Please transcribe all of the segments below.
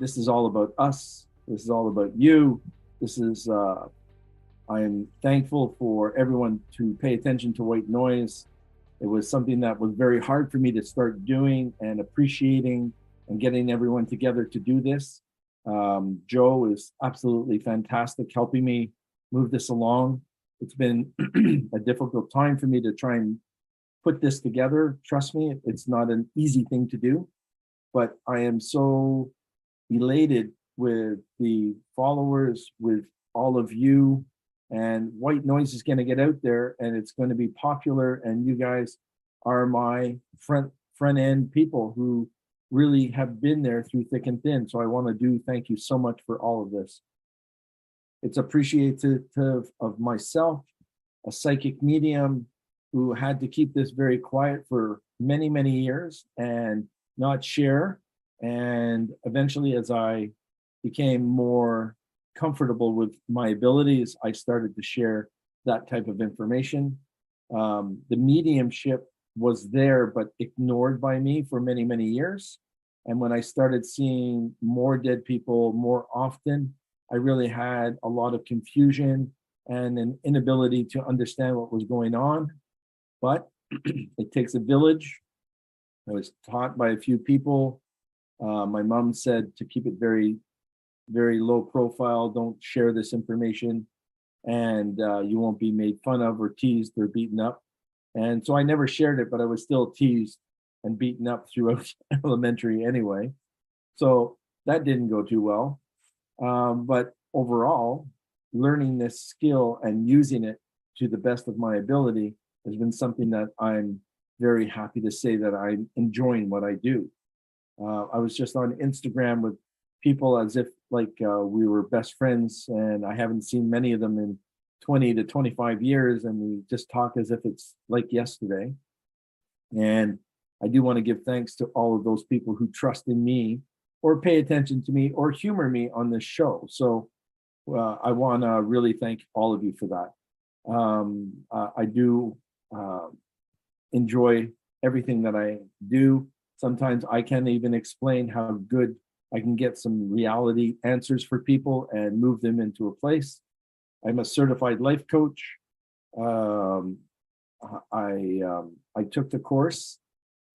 this is all about us. This is all about you. This is, I am thankful for everyone to pay attention to white noise. It was something that was very hard for me to start doing and appreciating and getting everyone together to do this. Joe is absolutely fantastic helping me move this along. It's been a difficult time for me to try and put this together. Trust me, it's not an easy thing to do, but I am so elated with the followers, with all of you, and white noise is going to get out there and it's going to be popular, and you guys are my front end people who really have been there through thick and thin. So I want to do thank you so much for all of this. It's appreciative of myself, a psychic medium who had to keep this very quiet for many, many years and not share. And eventually, as I became more comfortable with my abilities, I started to share that type of information. The mediumship was there, but ignored by me for many, many years. And when I started seeing more dead people more often, I really had a lot of confusion and an inability to understand what was going on. But it takes a village. I was taught by a few people. My mom said to keep it very, very low profile. Don't share this information, and you won't be made fun of or teased or beaten up. And so I never shared it, but I was still teased and beaten up throughout elementary anyway. So that didn't go too well. But overall, learning this skill and using it to the best of my ability has been something that I'm very happy to say that I'm enjoying what I do. I was just on Instagram with people as if like we were best friends, and I haven't seen many of them in 20 to 25 years, and we just talk as if it's like yesterday. And I do want to give thanks to all of those people who trust in me or pay attention to me or humor me on this show. So I want to really thank all of you for that. I do enjoy everything that I do. Sometimes I can't even explain how good I can get some reality answers for people and move them into a place. I'm a certified life coach. I took the course.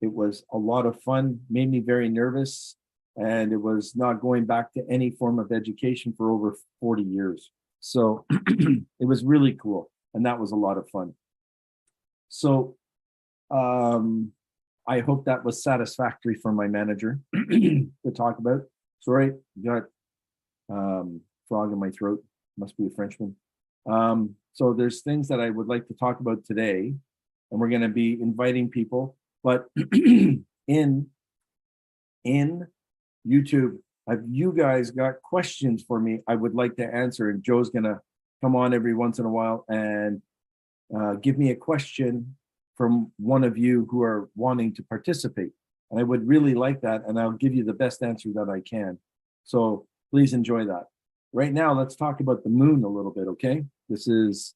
It was a lot of fun, made me very nervous, and it was not going back to any form of education for over 40 years. So it was really cool, and that was a lot of fun. So I hope that was satisfactory for my manager to talk about. Sorry, got frog in my throat. Must be a Frenchman. So there's things that I would like to talk about today, and we're going to be inviting people. But in YouTube, have you guys got questions for me I would like to answer? And Joe's going to come on every once in a while and give me a question from one of you who are wanting to participate. And I would really like that, and I'll give you the best answer that I can. So please enjoy that. Right now, let's talk about the moon a little bit, okay? This is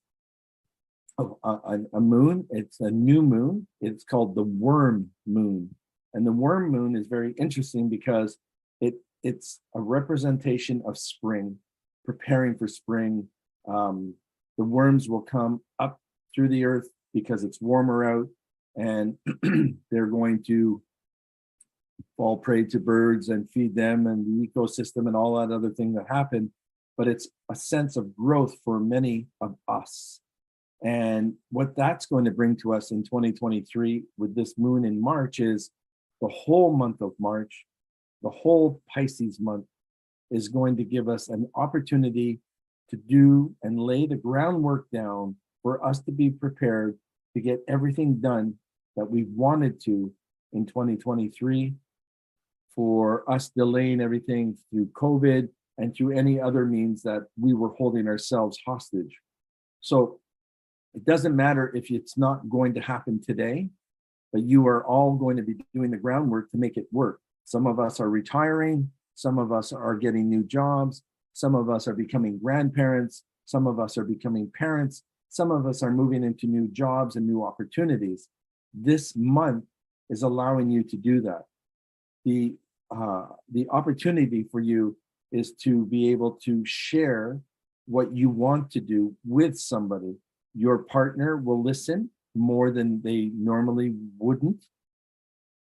a moon. It's a new moon. It's called the worm moon. And the worm moon is very interesting because it's a representation of spring, preparing for spring. The worms will come up through the earth because it's warmer out, and they're going to fall prey to birds and feed them and the ecosystem and all that other thing that happened. But it's a sense of growth for many of us. And what that's going to bring to us in 2023 with this moon in March is the whole month of March, the whole Pisces month is going to give us an opportunity to do and lay the groundwork down for us to be prepared to get everything done that we wanted to in 2023, for us delaying everything through COVID and through any other means that we were holding ourselves hostage. So it doesn't matter if it's not going to happen today, but you are all going to be doing the groundwork to make it work. Some of us are retiring, some of us are getting new jobs, some of us are becoming grandparents, some of us are becoming parents, some of us are moving into new jobs and new opportunities. This month is allowing you to do that. The the opportunity for you is to be able to share what you want to do with somebody. Your partner will listen more than they normally wouldn't.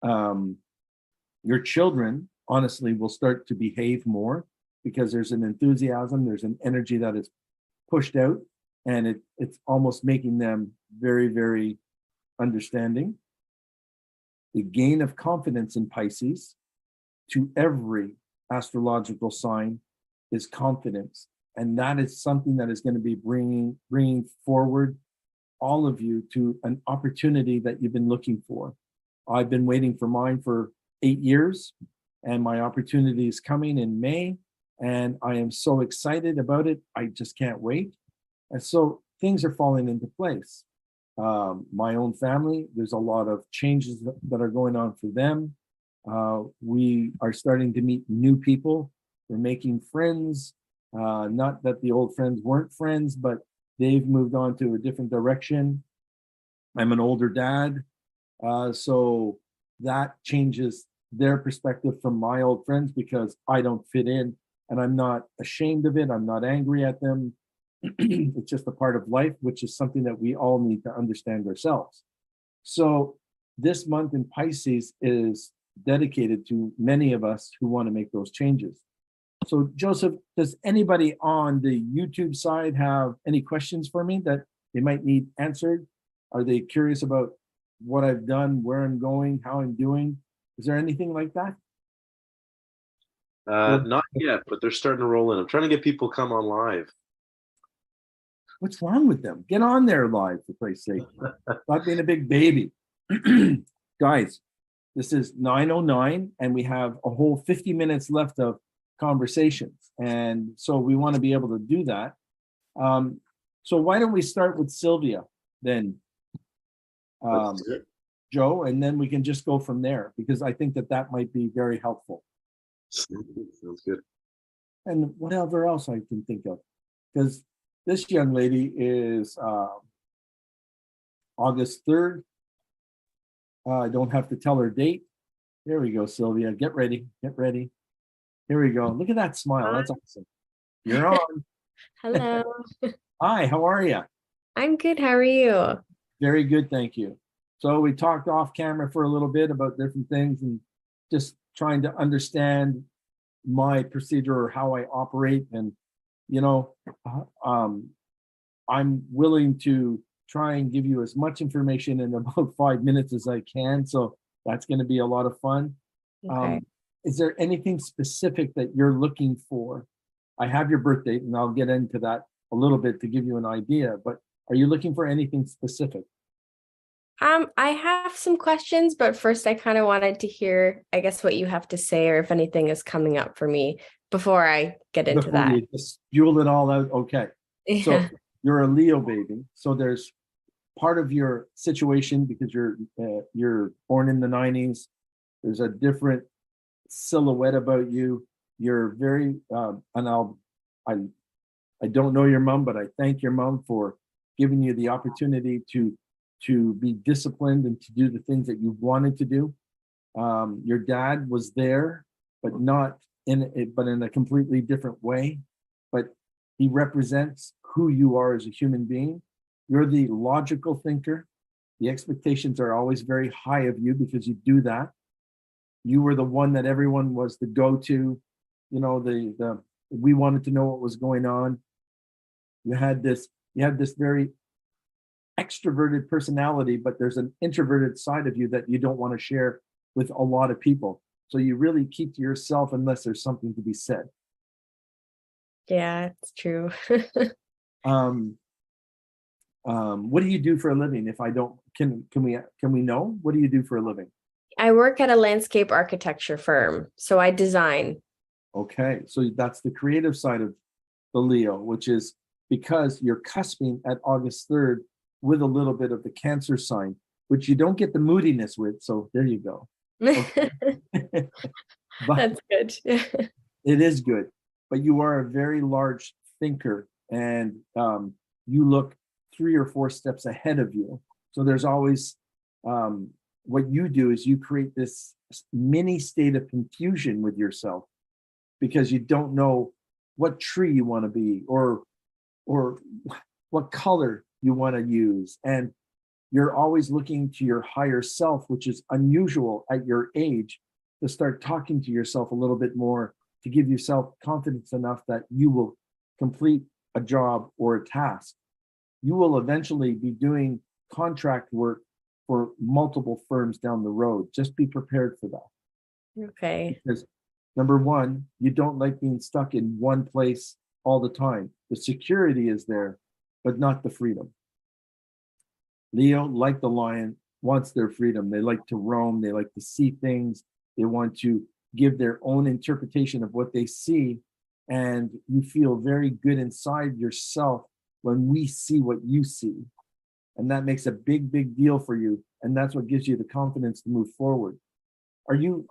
Your children, honestly, will start to behave more because there's an enthusiasm, there's an energy that is pushed out, and it's almost making them very, very understanding. The gain of confidence in Pisces to every astrological sign is confidence. And that is something that is going to be bringing forward all of you to an opportunity that you've been looking for. I've been waiting for mine for 8 years, and my opportunity is coming in May, and I am so excited about it. I just can't wait. And so things are falling into place. My own family, there's a lot of changes that are going on for them. We are starting to meet new people. We're making friends. Not that the old friends weren't friends, but they've moved on to a different direction. I'm an older dad, so that changes their perspective from my old friends because I don't fit in, and I'm not ashamed of it. I'm not angry at them. It's just a part of life, which is something that we all need to understand ourselves. So this month in Pisces is dedicated to many of us who want to make those changes. So Joseph, does anybody on the YouTube side have any questions for me that they might need answered? Are they curious about what I've done, where I'm going, how I'm doing? Is there anything like that? Not yet, but they're starting to roll in. I'm trying to get people come on live. What's wrong with them? Get on there live, for Christ's sake. Stop being a big baby. Guys, this is 9:09, and we have a whole 50 minutes left of conversations. And so we want to be able to do that. So why don't we start with Sylvia then, Joe, and then we can just go from there, because I think that might be very helpful. Sounds good. And whatever else I can think of, because this young lady is August 3rd. I don't have to tell her date. There we go, Sylvia. Get ready. Get ready. Here we go. Look at that smile. That's awesome. You're on. Hello. Hi, how are you? I'm good. How are you? Very good, thank you. So we talked off camera for a little bit about different things and just trying to understand my procedure or how I operate. And, you know, I'm willing to try and give you as much information in about 5 minutes as I can. So that's going to be a lot of fun. Okay. Is there anything specific that you're looking for? I have your birth date, and I'll get into that a little bit to give you an idea, but are you looking for anything specific? I have some questions, but first I kind of wanted to hear, I guess, what you have to say, or if anything is coming up for me before I get into Before that. you just spewed it all out. Okay. Yeah. So you're a Leo baby. So there's part of your situation because you're born in the 90s. There's a different silhouette about you. You're very and I don't know your mom, but I thank your mom for giving you the opportunity to be disciplined and to do the things that you wanted to do. Your dad was there, but not in a completely different way. But he represents who you are as a human being. You're the logical thinker. The expectations are always very high of you because you do that. You were the one that everyone was the go-to. You know, we wanted to know what was going on. You had this very extroverted personality, but there's an introverted side of you that you don't want to share with a lot of people. So you really keep to yourself unless there's something to be said. Yeah, it's true. What do you do for a living? If I don't, can we know? What do you do for a living? I work at a landscape architecture firm, so I design. Okay, so that's the creative side of the Leo, which is because you're cusping at August 3rd with a little bit of the Cancer sign, which you don't get the moodiness with. So there you go. Okay. But That's good. it is good. But you are a very large thinker, and you look 3 or 4 steps ahead of you. So there's always what you do is you create this mini state of confusion with yourself because you don't know what tree you want to be or what color you want to use. And you're always looking to your higher self, which is unusual at your age, to start talking to yourself a little bit more, to give yourself confidence enough that you will complete a job or a task. You will eventually be doing contract work for multiple firms down the road. Just be prepared for that. Okay. Because number one, you don't like being stuck in one place all the time. The security is there, but not the freedom. Leo, like the lion, wants their freedom. They like to roam. They like to see things. They want to give their own interpretation of what they see. And you feel very good inside yourself when we see what you see. And that makes a big, big deal for you. And that's what gives you the confidence to move forward. Are you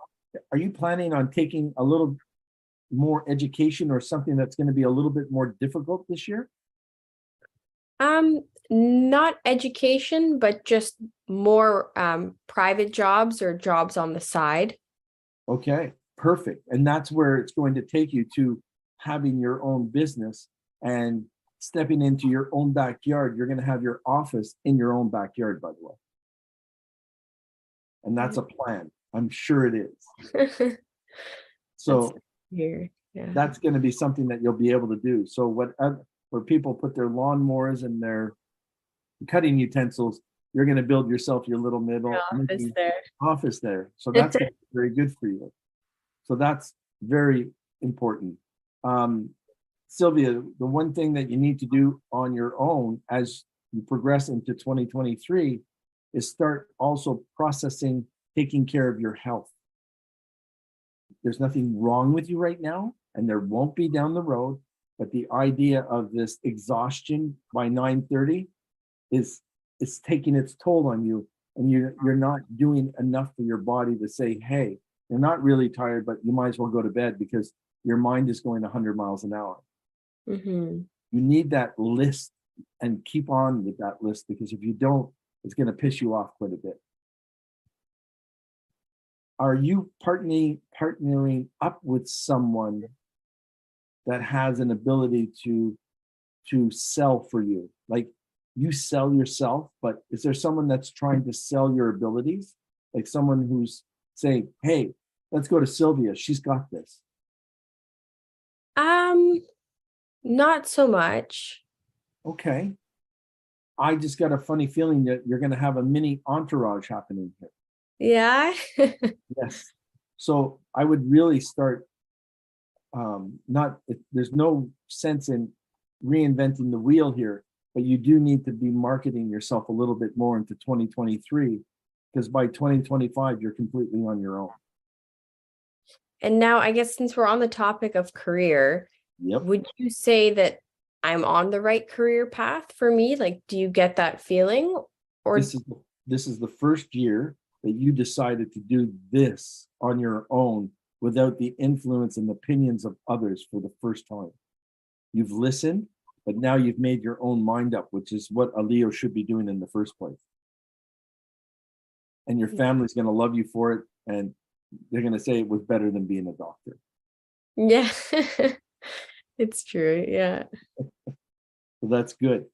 planning on taking a little more education or something that's going to be a little bit more difficult this year? Not education, but just more private jobs or jobs on the side. Okay, perfect. And that's where it's going to take you, to having your own business and stepping into your own backyard. You're going to have your office in your own backyard, by the way. And that's a plan. I'm sure it is. So here, yeah. That's going to be something that you'll be able to do. So where people put their lawnmowers and their cutting utensils, you're going to build yourself your little office there. So that's very good for you. So that's very important. Sylvia, the one thing that you need to do on your own as you progress into 2023 is start also processing, taking care of your health. There's nothing wrong with you right now, and there won't be down the road, but the idea of this exhaustion by 9:30 is taking its toll on you, and you're not doing enough for your body to say, hey, you're not really tired, but you might as well go to bed because your mind is going 100 miles an hour. Mm-hmm. You need that list and keep on with that list, because if you don't, it's going to piss you off quite a bit. Are you partnering up with someone that has an ability to sell for you? Like, you sell yourself, but is there someone that's trying to sell your abilities? Like someone who's saying, hey, let's go to Sylvia, she's got this. Not so much. Okay. I just got a funny feeling that you're going to have a mini entourage happening here. Yeah. Yes. So I would really start, there's no sense in reinventing the wheel here, but you do need to be marketing yourself a little bit more into 2023, because by 2025, you're completely on your own. And now, I guess, since we're on the topic of career, Yep. would you say that I'm on the right career path for me? Like, do you get that feeling? Or this is the first year that you decided to do this on your own without the influence and opinions of others for the first time. You've listened, but now you've made your own mind up, which is what a Leo should be doing in the first place. And your family's going to love you for it, and they're going to say it was better than being a doctor. Yeah, it's true. Yeah. So that's good.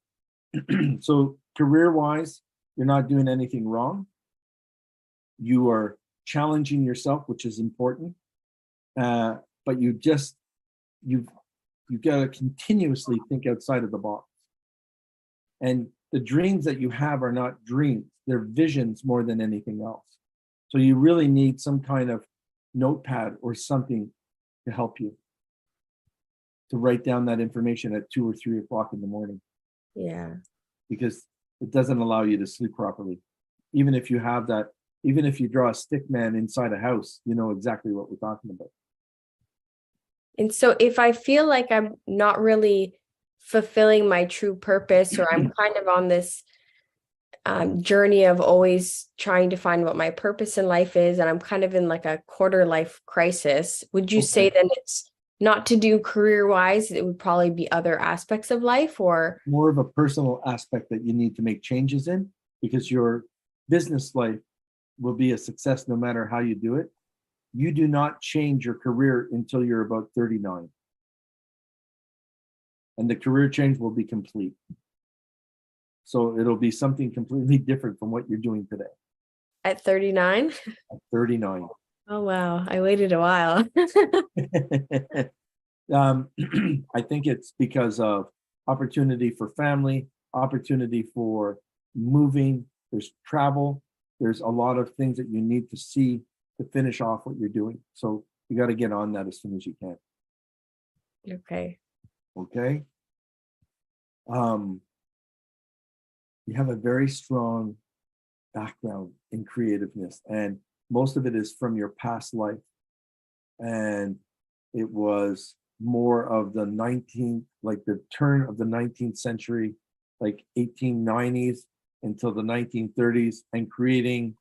So career-wise, you're not doing anything wrong. You are challenging yourself, which is important. But you've got to continuously think outside of the box. And the dreams that you have are not dreams, they're visions more than anything else. So you really need some kind of notepad or something to help you to write down that information at 2 or 3 o'clock in the morning. Yeah. Because it doesn't allow you to sleep properly. Even if you have that, even if you draw a stick man inside a house, you know exactly what we're talking about. And so if I feel like I'm not really fulfilling my true purpose, or I'm kind of on this journey of always trying to find what my purpose in life is, and I'm kind of in like a quarter life crisis, would you say then it's not to do career-wise, it would probably be other aspects of life, or more of a personal aspect that you need to make changes in, because your business life, will be a success no matter how you do it. You do not change your career until you're about 39. And the career change will be complete. So it'll be something completely different from what you're doing today. At 39? At 39. Oh, wow. I waited a while. I think it's because of opportunity for family, opportunity for moving, there's travel, there's a lot of things that you need to see to finish off what you're doing. So you got to get on that as soon as you can. Okay. Okay. You have a very strong background in creativeness, and most of it is from your past life. And it was more of the 19th, like the turn of the 19th century, like 1890s until the 1930s, and creating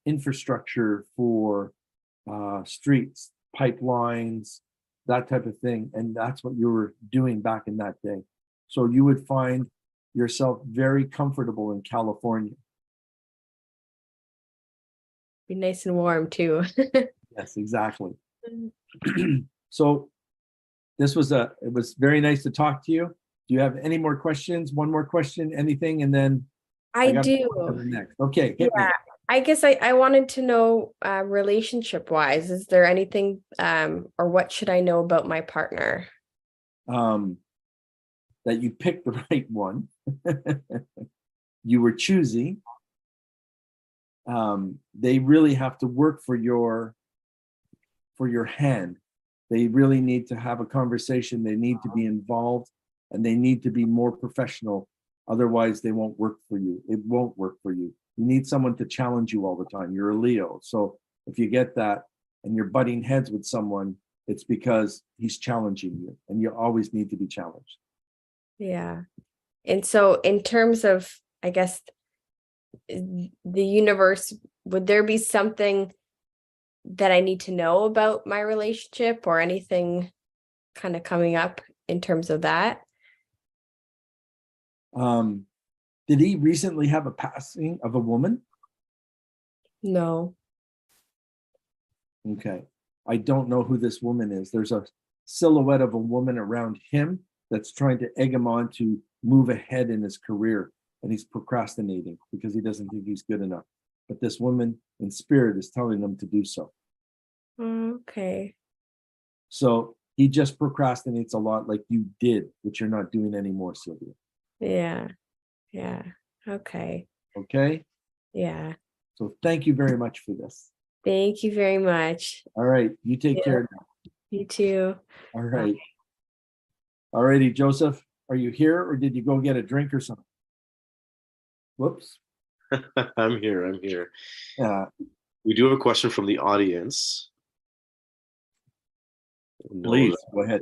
infrastructure for streets, pipelines, that type of thing. And that's what you were doing back in that day. So you would find yourself very comfortable in California. Be nice and warm too. Yes, exactly. So it was very nice to talk to you. Do you have any more questions? One more question, anything? And then I got do. the next. Okay, hit me. I guess I wanted to know relationship wise, is there anything or what should I know about my partner? That you picked the right one. You were choosy. They really have to work for your hand. They really need to have a conversation. They need to be involved, and they need to be more professional. Otherwise, they won't work for you. It won't work for you. You need someone to challenge you all the time. You're a Leo. So if you get that and you're butting heads with someone, it's because he's challenging you, and you always need to be challenged. Yeah. And so in terms of, I guess, the universe, would there be something that I need to know about my relationship or anything kind of coming up in terms of that? Did he recently have a passing of a woman? No. Okay. I don't know who this woman is. There's a silhouette of a woman around him that's trying to egg him on to move ahead in his career. And he's procrastinating because he doesn't think he's good enough. But this woman in spirit is telling him to do so. Okay. So he just procrastinates a lot like you did, which you're not doing anymore, Sylvia. Yeah. Yeah. Okay. Okay? Yeah. So thank you very much for this. Thank you very much. All right. You take care now. You too. All right. All righty, Joseph. Are you here or did you go get a drink or something? Whoops. I'm here. Yeah. We do have a question from the audience. Please go ahead.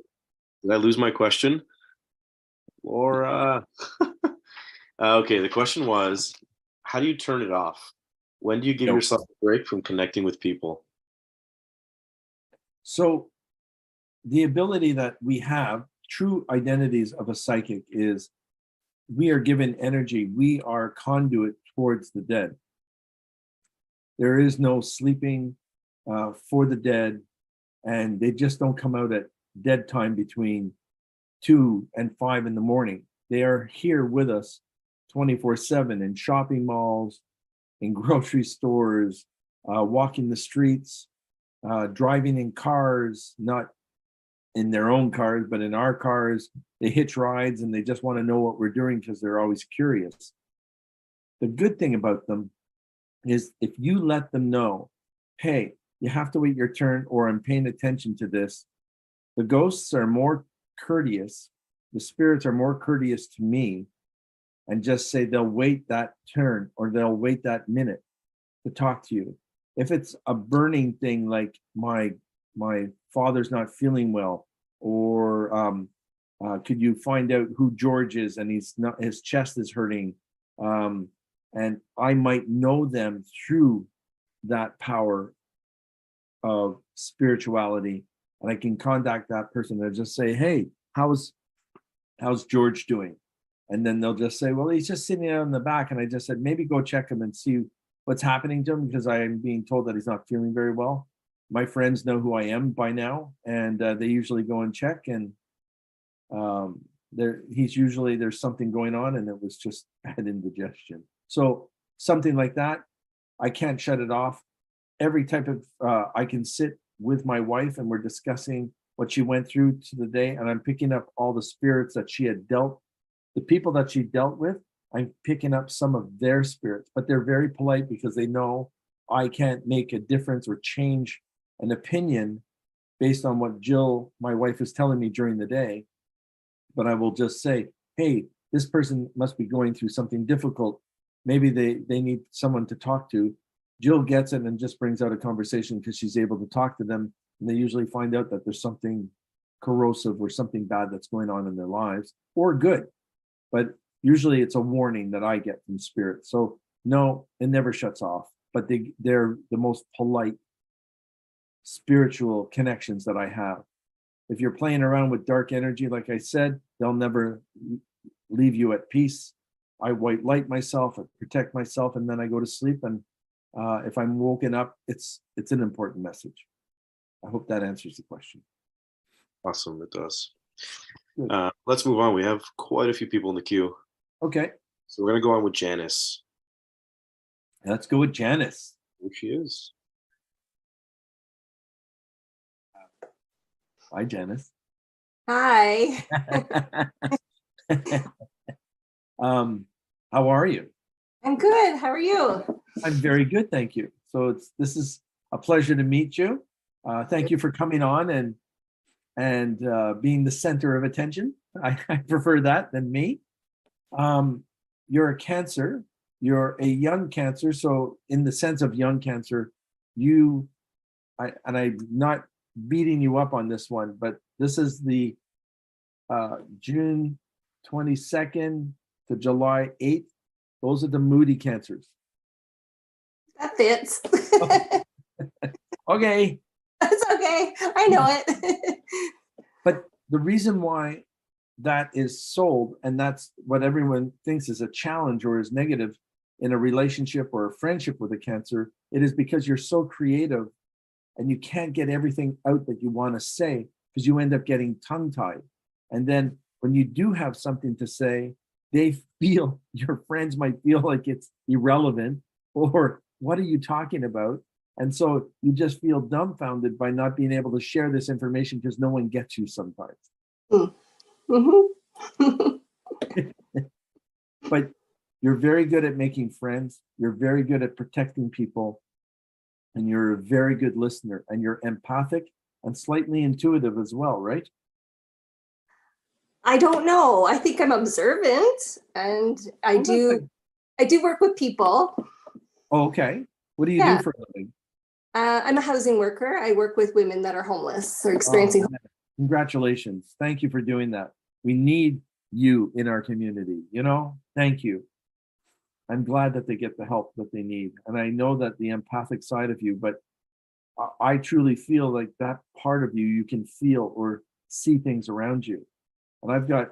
Did I lose my question? Laura. Okay, the question was, how do you turn it off? When do you give yourself a break from connecting with people? So the ability that we have, true identities of a psychic, is we are given energy. We are conduit towards the dead. There is no sleeping for the dead, and they just don't come out at dead time between 2 and 5 in the morning. They are here with us 24/7 in shopping malls, in grocery stores, walking the streets, driving in cars, not in their own cars, but in our cars. They hitch rides and they just want to know what we're doing because they're always curious. The good thing about them is if you let them know, hey, you have to wait your turn, or I'm paying attention to this. The ghosts are more courteous. The spirits are more courteous to me, and just say they'll wait that turn or they'll wait that minute to talk to you. If it's a burning thing like my father's not feeling well, or could you find out who George is and his chest is hurting, and I might know them through that power of spirituality, and I can contact that person and just say, hey, how's George doing? And then they'll just say, well, he's just sitting out in the back. And I just said, maybe go check him and see what's happening to him because I am being told that he's not feeling very well. My friends know who I am by now, and they usually go and check, and there's something going on, and it was just bad indigestion. So something like that, I can't shut it off. Every type of I can sit with my wife and we're discussing what she went through to the day, and I'm picking up all the spirits that she had dealt, the people that she dealt with. I'm picking up some of their spirits, but they're very polite because they know I can't make a difference or change an opinion based on what Jill, my wife, is telling me during the day. But I will just say, hey, this person must be going through something difficult. Maybe they need someone to talk to. Jill gets it and just brings out a conversation because she's able to talk to them. And they usually find out that there's something corrosive or something bad that's going on in their lives, or good. But usually it's a warning that I get from spirit. So no, it never shuts off. But they're the most polite spiritual connections that I have. If you're playing around with dark energy, like I said, they'll never leave you at peace. I white light myself, I protect myself, and then I go to sleep. And if I'm woken up, it's an important message. I hope that answers the question. Awesome, it does. Let's move on. We have quite a few people in the queue. Okay. So we're going to go on with Janice. Let's go with Janice. Here she is. Hi, Janice. Hi. How are you? I'm good. How are you? I'm very good, thank you. So this is a pleasure to meet you. Thank you for coming on and being the center of attention. I prefer that than me. You're a Cancer. You're a young Cancer. So in the sense of young Cancer, I'm not beating you up on this one, but this is the June 22nd to July 8th. Those are the moody Cancers. That fits. Okay. That's okay. I know it. But the reason why that is sold, and that's what everyone thinks is a challenge or is negative in a relationship or a friendship with a Cancer, it is because you're so creative and you can't get everything out that you want to say because you end up getting tongue-tied. And then when you do have something to say, your friends might feel like it's irrelevant or what are you talking about? And so you just feel dumbfounded by not being able to share this information because no one gets you sometimes. Mm-hmm. But you're very good at making friends. You're very good at protecting people. And you're a very good listener. And you're empathic and slightly intuitive as well, right? I don't know. I think I'm observant, and I do work with people. Oh, okay. What do you do for a living? I'm a housing worker. I work with women that are homeless or experiencing. Congratulations. Thank you for doing that. We need you in our community, Thank you. I'm glad that they get the help that they need. And I know that the empathic side of you, but I truly feel like that part of you can feel or see things around you. And I've got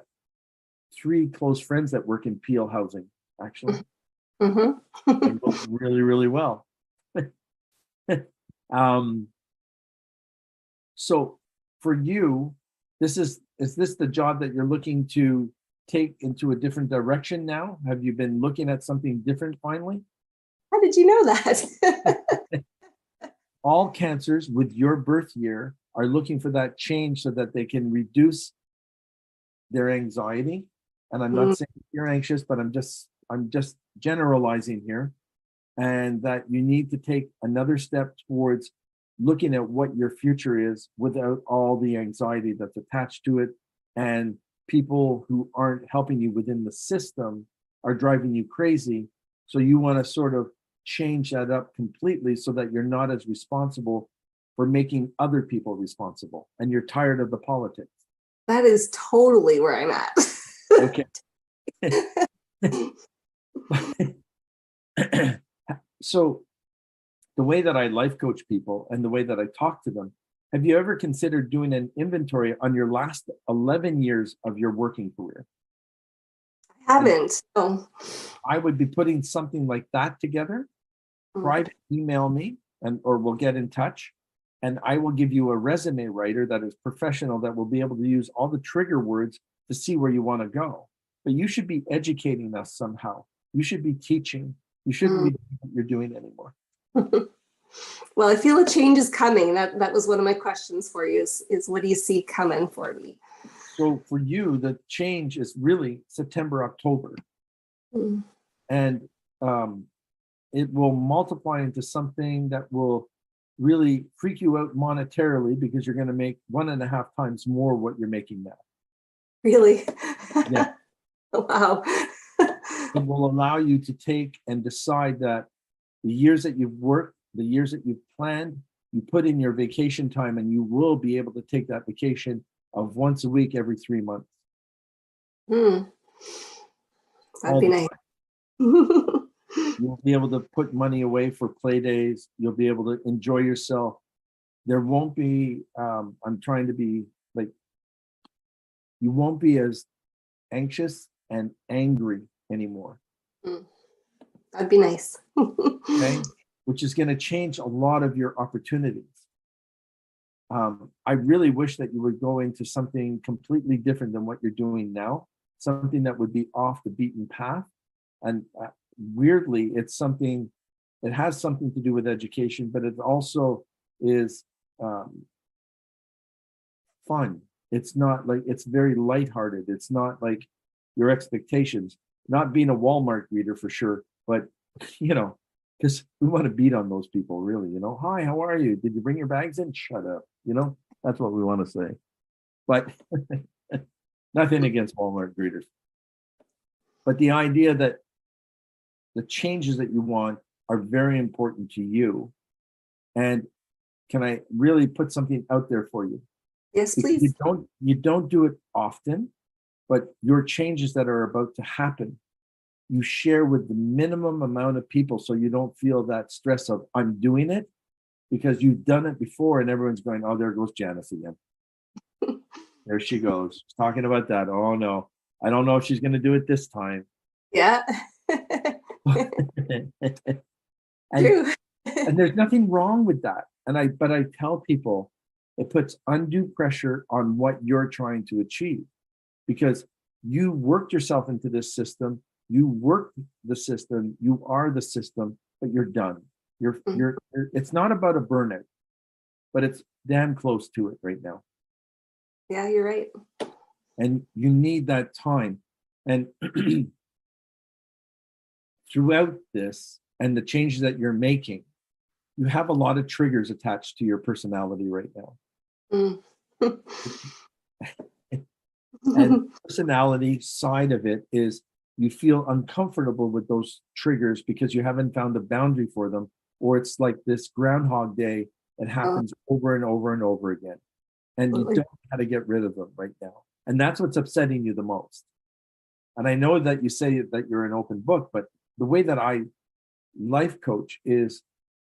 3 close friends that work in Peel housing, actually. Mm-hmm. They work really, really well. So for you, is this the job that you're looking to take into a different direction now? Have you been looking at something different finally? How did you know that? All Cancers with your birth year are looking for that change so that they can reduce their anxiety. And I'm not saying you're anxious, but I'm just generalizing here. And that you need to take another step towards looking at what your future is without all the anxiety that's attached to it. And people who aren't helping you within the system are driving you crazy. So you want to sort of change that up completely so that you're not as responsible for making other people responsible. And you're tired of the politics. That is totally where I'm at. Okay. So the way that I life coach people and the way that I talk to them, have you ever considered doing an inventory on your last 11 years of your working career? I haven't. No. I would be putting something like that together private email me or we'll get in touch, and I will give you a resume writer that is professional that will be able to use all the trigger words to see where you want to go. But you should be educating us somehow. You should be teaching. You shouldn't be doing what you're doing anymore. Well, I feel a change is coming. That was one of my questions for you is what do you see coming for me? So for you, the change is really September, October. And it will multiply into something that will really freak you out monetarily because you're going to make 1.5 times more what you're making now. Really? Yeah. Wow. It will allow you to take and decide that the years that you've worked, the years that you've planned, you put in your vacation time, and you will be able to take that vacation of once a week every 3 months. That'd be nice. You'll be able to put money away for play days. You'll be able to enjoy yourself. There won't be, I'm trying to be like, you won't be as anxious and angry anymore. That'd be nice. Okay? Which is going to change a lot of your opportunities. I really wish that you would go into something completely different than what you're doing now, something that would be off the beaten path. And weirdly, it has something to do with education, but it also is fun. It's not like, it's very lighthearted. It's not like your expectations, not being a Walmart greeter for sure, but because we want to beat on those people, really, hi, how are you? Did you bring your bags in? Shut up. That's what we want to say. But nothing against Walmart greeters. But the idea that the changes that you want are very important to you. And can I really put something out there for you? Yes, please. You don't do it often, but your changes that are about to happen, you share with the minimum amount of people so you don't feel that stress of I'm doing it, because you've done it before and everyone's going, oh, there goes Janice again. There she goes. She's talking about that. Oh no, I don't know if she's going to do it this time. Yeah. and there's nothing wrong with that. But I tell people it puts undue pressure on what you're trying to achieve, because you worked yourself into this system. You work the system, you are the system, but you're done. It's not about a burnout, but it's damn close to it right now. Yeah, you're right. And you need that time. And throughout this and the changes that you're making, you have a lot of triggers attached to your personality right now. And the personality side of it is you feel uncomfortable with those triggers because you haven't found a boundary for them, or it's like this Groundhog Day that happens over and over and over again. And you don't know how to get rid of them right now. And that's what's upsetting you the most. And I know that you say that you're an open book, but the way that I life coach is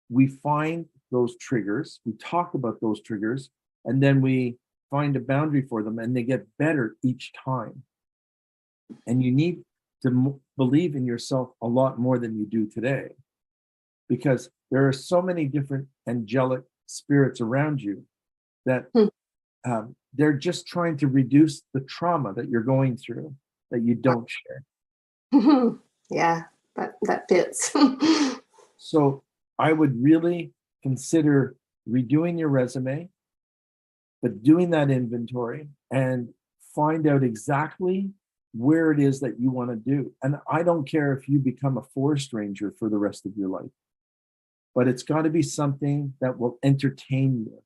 we find those triggers, we talk about those triggers, and then we find a boundary for them, and they get better each time. And you need to believe in yourself a lot more than you do today, because there are so many different angelic spirits around you that they're just trying to reduce the trauma that you're going through that you don't share. Yeah, that fits. So I would really consider redoing your resume, but doing that inventory and find out exactly where it is that you want to do. And I don't care if you become a forest ranger for the rest of your life, but it's got to be something that will entertain you,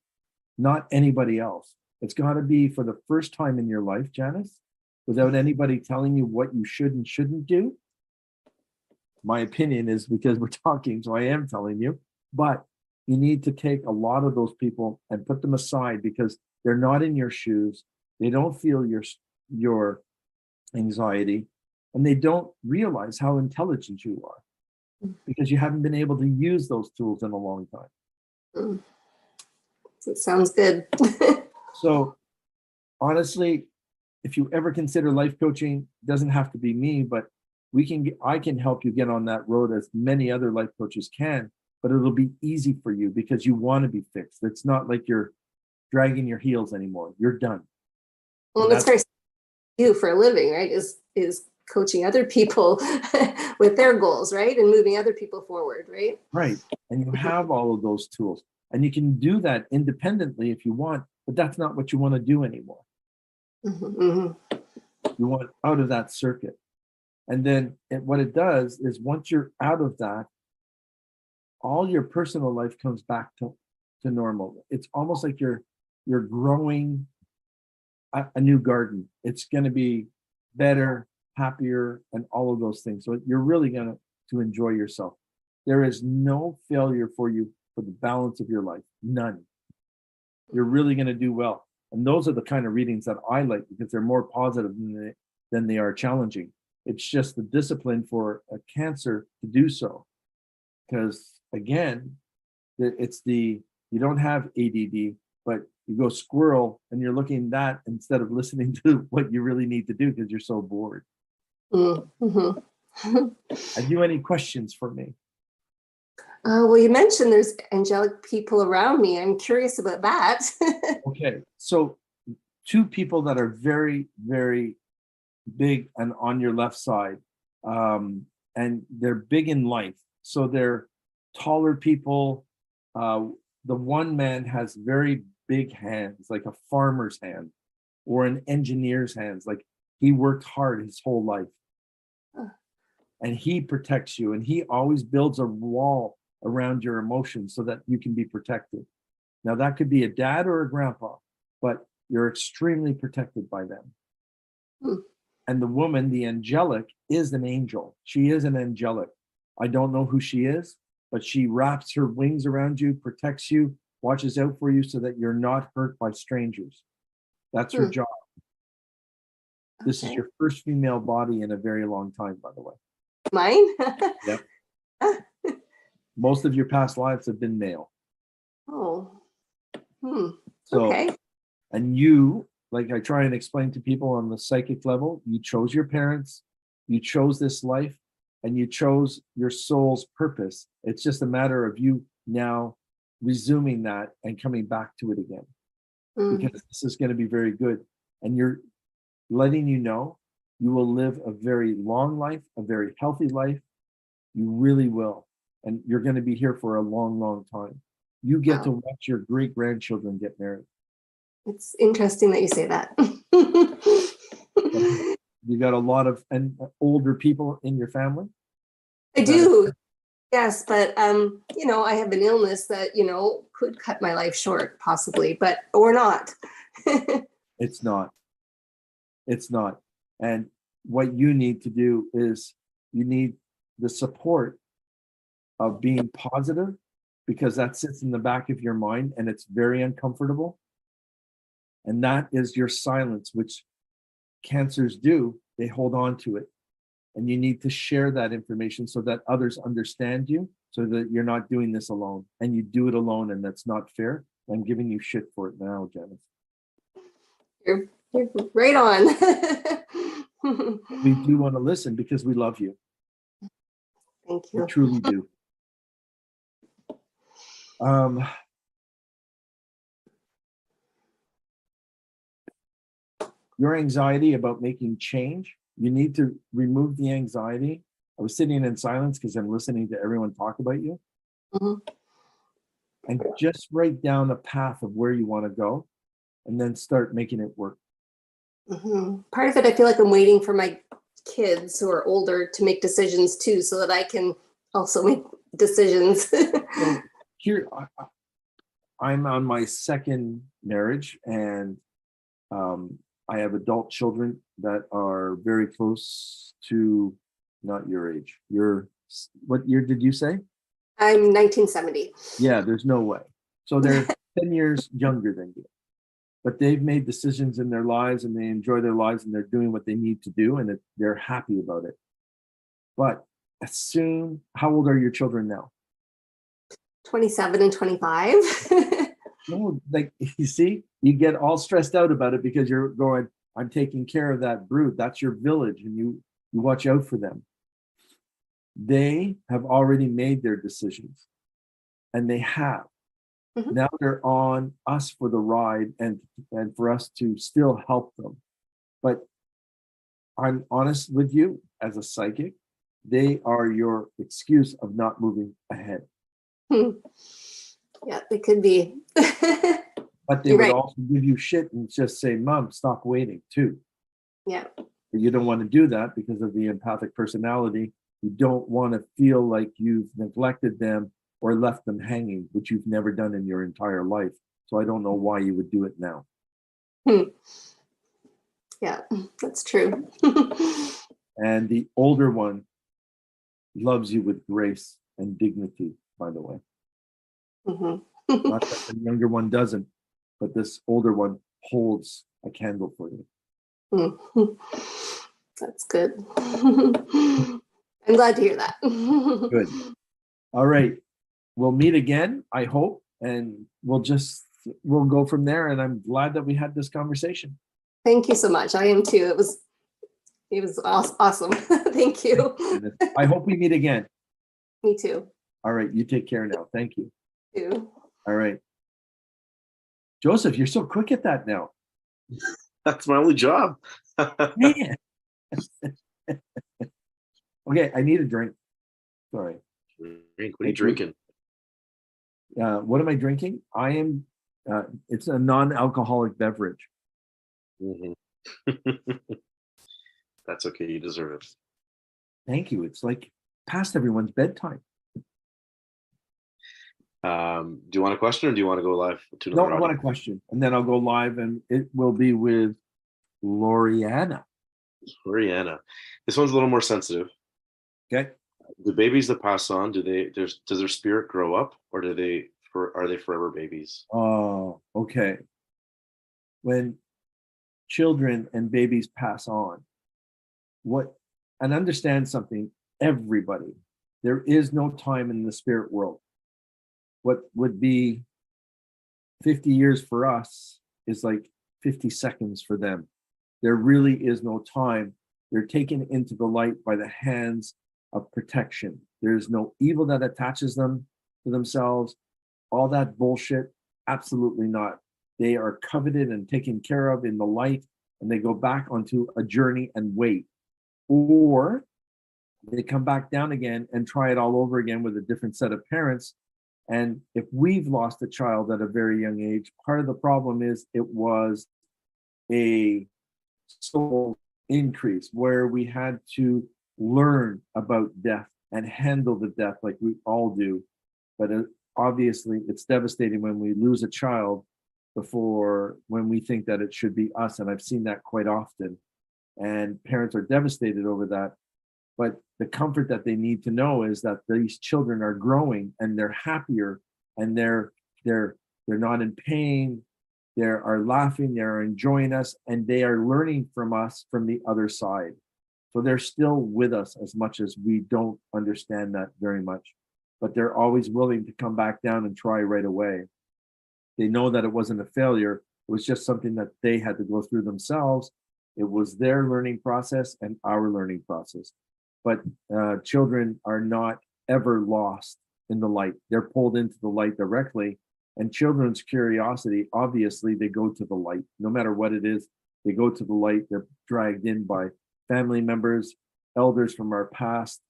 not anybody else. It's got to be for the first time in your life, Janice, without anybody telling you what you should and shouldn't do. My opinion is because we're talking, so I am telling you, but you need to take a lot of those people and put them aside because they're not in your shoes. They don't feel your anxiety, and they don't realize how intelligent you are because you haven't been able to use those tools in a long time. It sounds good. So honestly, if you ever consider life coaching, it doesn't have to be me, but I can help you get on that road as many other life coaches can. but it'll be easy for you because you want to be fixed. It's not like you're dragging your heels anymore. You're done. Well, that's very you for a living, right? Is coaching other people with their goals, right? And moving other people forward, right? Right. And you have all of those tools. And you can do that independently if you want, but that's not what you want to do anymore. You want out of that circuit. And then what it does is once you're out of that, all your personal life comes back to normal. It's almost like you're growing a new garden. It's going to be better, happier, and all of those things. So you're really going to enjoy yourself. There is no failure for you for the balance of your life. None. You're really going to do well. And those are the kind of readings that I like because they're more positive than they are challenging. It's just the discipline for a Cancer to do so. Because again, you don't have ADD, but you go squirrel and you're looking at that instead of listening to what you really need to do because you're so bored. Have you any questions for me? Well, you mentioned there's angelic people around me. I'm curious about that. Okay, so two people that are very, very big and on your left side, and they're big in life. So they're taller people. The one man has very big hands, like a farmer's hand or an engineer's hands. Like he worked hard his whole life. And he protects you, and he always builds a wall around your emotions so that you can be protected. Now that could be a dad or a grandpa, but you're extremely protected by them. And the woman, the angelic, is an angel. She is an angelic. I don't know who she is, but she wraps her wings around you, protects you, watches out for you so that you're not hurt by strangers. That's her job. This is your first female body in a very long time, by the way. Mine? Yep. Most of your past lives have been male. Oh. So, okay. And you, like I try and explain to people on the psychic level, you chose your parents, you chose this life, and you chose your soul's purpose. It's just a matter of you now resuming that and coming back to it again. Because this is going to be very good. And you're letting you know you will live a very long life, a very healthy life. You really will. And you're going to be here for a long, long time. You get to watch your great-grandchildren get married. It's interesting that you say that. You got a lot of older people in your family? I do. Yes, but I have an illness that, could cut my life short, possibly, or not. It's not. It's not. And what you need to do is you need the support of being positive, because that sits in the back of your mind and it's very uncomfortable. And that is your silence, which cancers do. They hold on to it. And you need to share that information so that others understand you, so that you're not doing this alone. And you do it alone, and that's not fair. I'm giving you shit for it now, Janice. You're right on. We do want to listen because we love you. Thank you. We truly do. Your anxiety about making change, you need to remove the anxiety. I was sitting in silence because I'm listening to everyone talk about you. And just write down a path of where you want to go and then start making it work. Part of it, I feel like I'm waiting for my kids who are older to make decisions too, so that I can also make decisions. So here, I'm on my second marriage, and I have adult children that are very close to not your age. What year did you say? I'm 1970. Yeah, there's no way. So they're 10 years younger than you. But they've made decisions in their lives and they enjoy their lives and they're doing what they need to do and they're happy about it. But how old are your children now? 27 and 25. No, like you see, you get all stressed out about it because you're going, I'm taking care of that brood. That's your village, and you watch out for them. They have already made their decisions. and they have. Mhm. Now they're on us for the ride, and for us to still help them. But I'm honest with you, as a psychic, they are your excuse of not moving ahead. Yeah, it could be. But they You're would right. also give you shit and just say, Mom, stop waiting too. Yeah. But you don't want to do that because of the empathic personality. You don't want to feel like you've neglected them or left them hanging, which you've never done in your entire life. So I don't know why you would do it now. Yeah, that's true. And the older one loves you with grace and dignity, by the way. Mhm. Not that the younger one doesn't, but this older one holds a candle for you. That's good. I'm glad to hear that. Good. All right. We'll meet again, I hope, and we'll go from there. And I'm glad that we had this conversation. Thank you so much. I am too. It was awesome. Thank you. I hope we meet again. Me too. All right. You take care now. Thank you. Too. All right. Joseph, you're so quick at that now. That's my only job. Man. Okay, I need a drink. Sorry. Drink. What are you drinking? What am I drinking? I am. It's a non-alcoholic beverage. Mhm. That's okay. You deserve it. Thank you. It's like past everyone's bedtime. Do you want a question, or do you want to go live to No, another I want a audience? question, and then I'll go live, and it will be with Loriana. Rihanna. This one's a little more sensitive. Okay. The babies that pass on, does their spirit grow up, or are they forever babies? Oh, okay. When children and babies pass on, and understand something, everybody, there is no time in the spirit world. What would be 50 years for us is like 50 seconds for them. There really is no time. They're taken into the light by the hands of protection. There's no evil that attaches them to themselves. All that bullshit, absolutely not. They are coveted and taken care of in the light, and they go back onto a journey and wait. Or they come back down again and try it all over again with a different set of parents. And if we've lost a child at a very young age, part of the problem is it was a soul increase where we had to learn about death and handle the death like we all do. But obviously, it's devastating when we lose a child before when we think that it should be us. And I've seen that quite often. And parents are devastated over that. But the comfort that they need to know is that these children are growing and they're happier, and they're not in pain. They are laughing, they're enjoying us, and they are learning from us from the other side. So they're still with us, as much as we don't understand that very much. But they're always willing to come back down and try right away. They know that it wasn't a failure. It was just something that they had to go through themselves. It was their learning process and our learning process. But children are not ever lost in the light. They're pulled into the light directly. And children's curiosity, obviously, they go to the light. No matter what it is, they go to the light. They're dragged in by family members, elders from our past,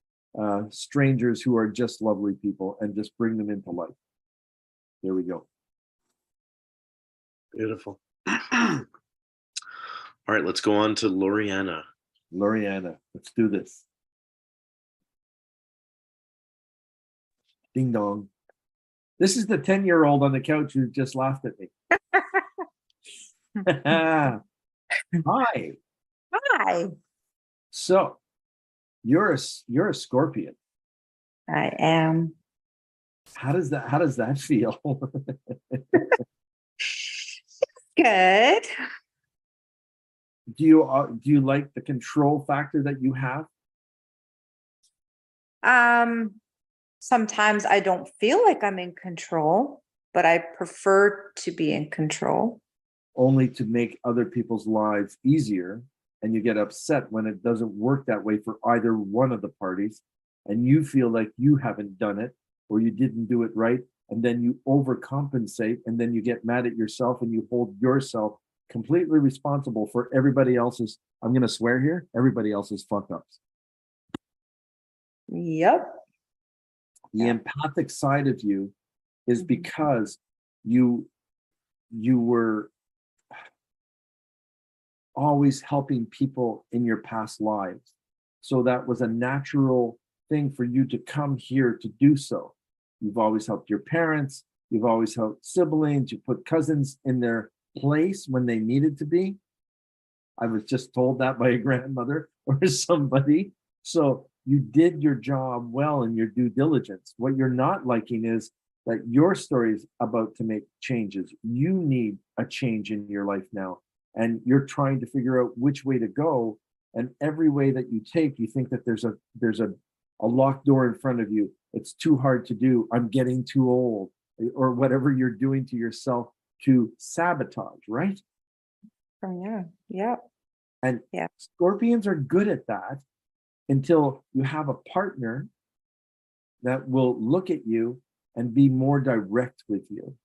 strangers who are just lovely people, and just bring them into light. There we go. Beautiful. All right, let's go on to Loriana. Loriana, let's do this. Ding dong. This is the 10-year-old on the couch who just laughed at me. Hi. Hi. So, you're a Scorpion. I am. How does that feel? Good. Do you like the control factor that you have? Sometimes I don't feel like I'm in control, but I prefer to be in control. Only to make other people's lives easier, and you get upset when it doesn't work that way for either one of the parties, and you feel like you haven't done it or you didn't do it right, and then you overcompensate, and then you get mad at yourself and you hold yourself completely responsible for everybody else's, I'm going to swear here, everybody else's fuck ups. Yep. The empathic side of you is because you were always helping people in your past lives. So that was a natural thing for you to come here to do so. You've always helped your parents, you've always helped siblings, you put cousins in their place when they needed to be. I was just told that by a grandmother or somebody. So you did your job well in your due diligence. What you're not liking is that your story is about to make changes. You need a change in your life now. And you're trying to figure out which way to go. And every way that you take, you think that there's a locked door in front of you. It's too hard to do. I'm getting too old, or whatever you're doing to yourself to sabotage, right? Oh, yeah. Yeah. And yeah. Scorpions are good at that until you have a partner that will look at you and be more direct with you.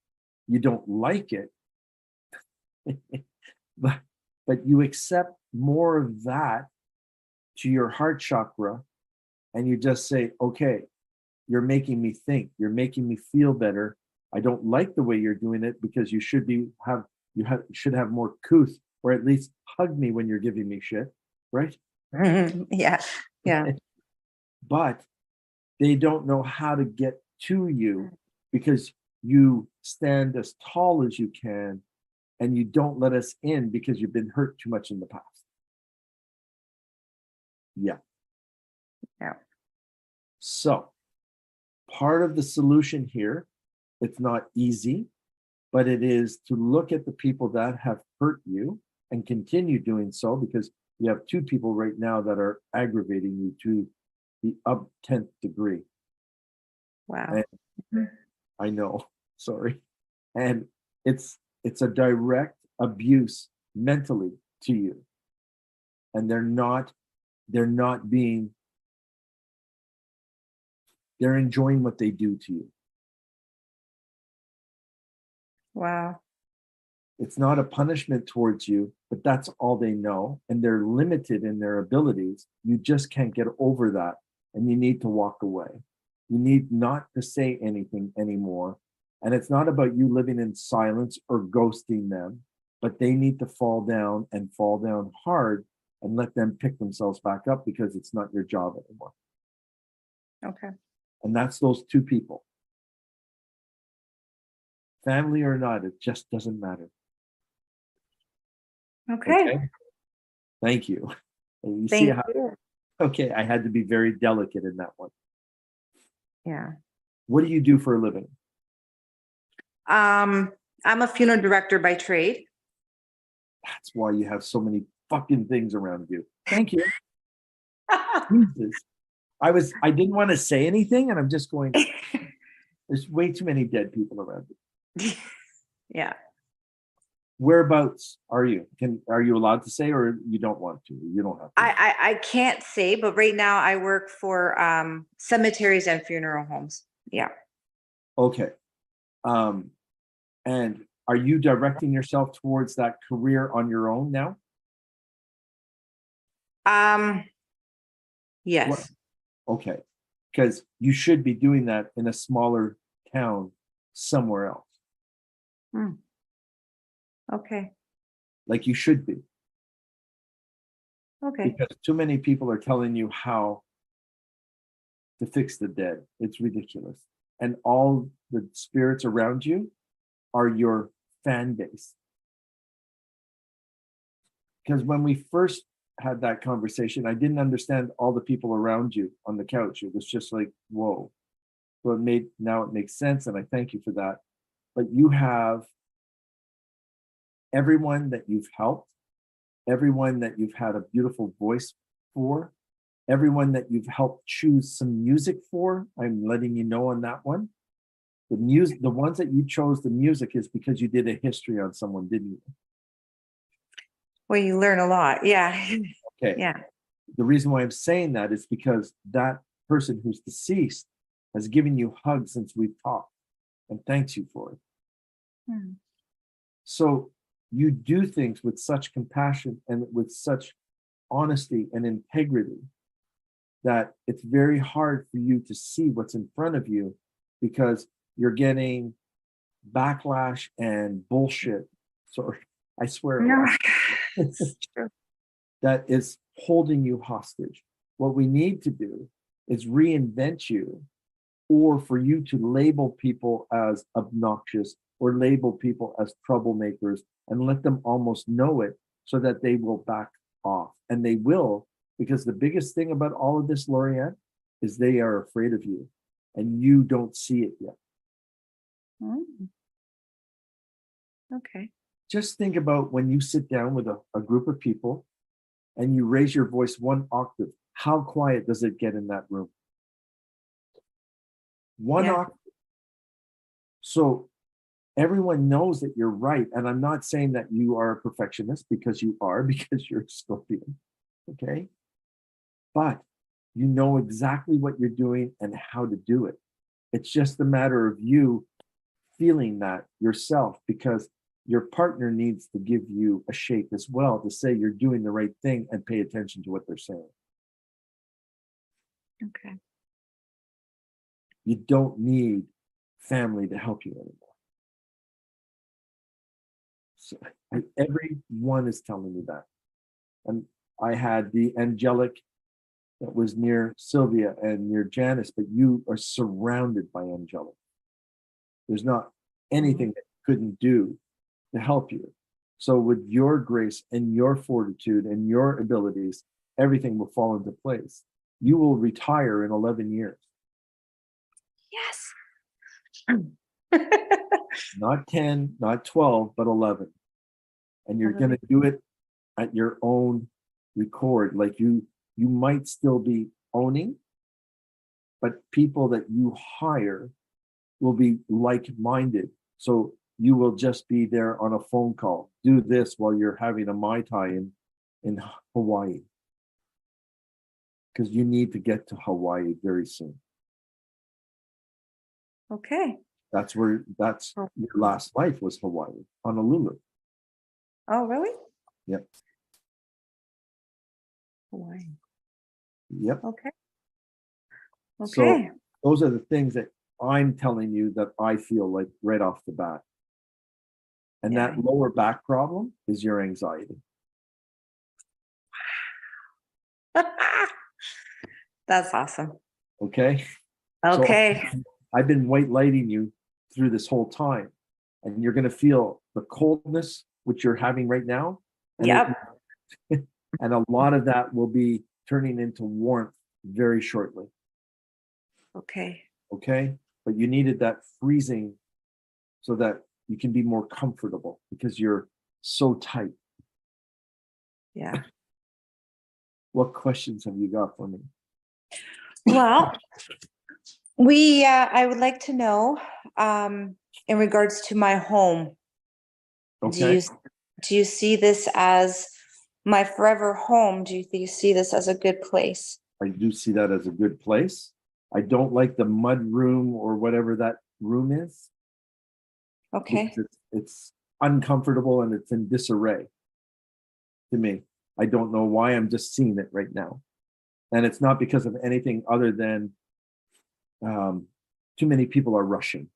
You don't like it, but you accept more of that to your heart chakra, and you just say, okay, you're making me think, you're making me feel better. I don't like the way you're doing it, because you should should have more couth, or at least hug me when you're giving me shit, right? Yeah. Yeah. But they don't know how to get to you because you stand as tall as you can, and you don't let us in because you've been hurt too much in the past. Yeah. Yeah. So part of the solution here, it's not easy, but it is to look at the people that have hurt you and continue doing so, because you have two people right now that are aggravating you to the up 10th degree. Wow. And I know, sorry. And it's a direct abuse mentally to you. And they're enjoying what they do to you. Wow. It's not a punishment towards you, but that's all they know. And they're limited in their abilities. You just can't get over that. And you need to walk away. You need not to say anything anymore. And it's not about you living in silence or ghosting them, but they need to fall down hard, and let them pick themselves back up, because it's not your job anymore. Okay. And that's those two people. Family or not, it just doesn't matter. Okay. Thank you. And you Thank see how, you. okay, I had to be very delicate in that one. Yeah. What do you do for a living? I'm a funeral director by trade. That's why you have so many fucking things around you. Thank you. Jesus. I didn't want to say anything, and I'm just going, there's way too many dead people around you. Yeah. Whereabouts are you? Are you allowed to say, or you don't want to? You don't have to. I can't say, but right now I work for cemeteries and funeral homes. Yeah. Okay. And are you directing yourself towards that career on your own now? Yes. What? Okay. Because you should be doing that in a smaller town somewhere else. Okay. Like you should be. Okay. Because too many people are telling you how to fix the dead. It's ridiculous. And all the spirits around you are your fan base. Because when we first had that conversation, I didn't understand all the people around you on the couch. It was just like, whoa. So now it makes sense, and I thank you for that. But you have everyone that you've helped, everyone that you've had a beautiful voice for, everyone that you've helped choose some music for. I'm letting you know on that one. The ones that you chose the music is because you did a history on someone, didn't you? Well, you learn a lot. Yeah. Okay. Yeah. The reason why I'm saying that is because that person who's deceased has given you hugs since we've talked. and thanks you for it. Hmm. So you do things with such compassion and with such honesty and integrity that it's very hard for you to see what's in front of you because you're getting backlash and bullshit. So I swear No. it's true. That is holding you hostage. What we need to do is reinvent you, or for you to label people as obnoxious or label people as troublemakers and let them almost know it so that they will back off. And they will, because the biggest thing about all of this, Lorianne, is they are afraid of you and you don't see it yet. Mm. Okay. Just think about when you sit down with a group of people and you raise your voice one octave, how quiet does it get in that room? One octave. So everyone knows that you're right. And I'm not saying that you are a perfectionist, because you are, because you're a Scorpion. Okay. But you know exactly what you're doing and how to do it. It's just a matter of you feeling that yourself, because your partner needs to give you a shake as well to say you're doing the right thing and pay attention to what they're saying. Okay. You don't need family to help you anymore. So everyone is telling me that. And I had the Angelic that was near Sylvia and near Janice, but you are surrounded by Angelic. There's not anything that you couldn't do to help you. So with your grace and your fortitude and your abilities, everything will fall into place. You will retire in 11 years. Yes. Not 10, not 12, but 11. And you're going to do it at your own record. Like you might still be owning, but people that you hire will be like-minded. So you will just be there on a phone call. Do this while you're having a Mai Tai in Hawaii. Because you need to get to Hawaii very soon. Okay. That's your last life was Hawaii, Honolulu. Oh, really? Yep. Hawaii. Yep. Okay. Okay. So those are the things that I'm telling you that I feel like right off the bat. And that lower back problem is your anxiety. That's awesome. Okay. Okay. So I've been white lighting you through this whole time, and you're going to feel the coldness, which you're having right now. And yep. And a lot of that will be turning into warmth very shortly. Okay. Okay. But you needed that freezing so that you can be more comfortable because you're so tight. Yeah. What questions have you got for me? Well, I would like to know, in regards to my home. Okay. Do you see this as my forever home? Do you see this as a good place? I do see that as a good place. I don't like the mud room or whatever that room is. Okay. It's uncomfortable and it's in disarray to me. I don't know why. I'm just seeing it right now. And it's not because of anything other than too many people are rushing.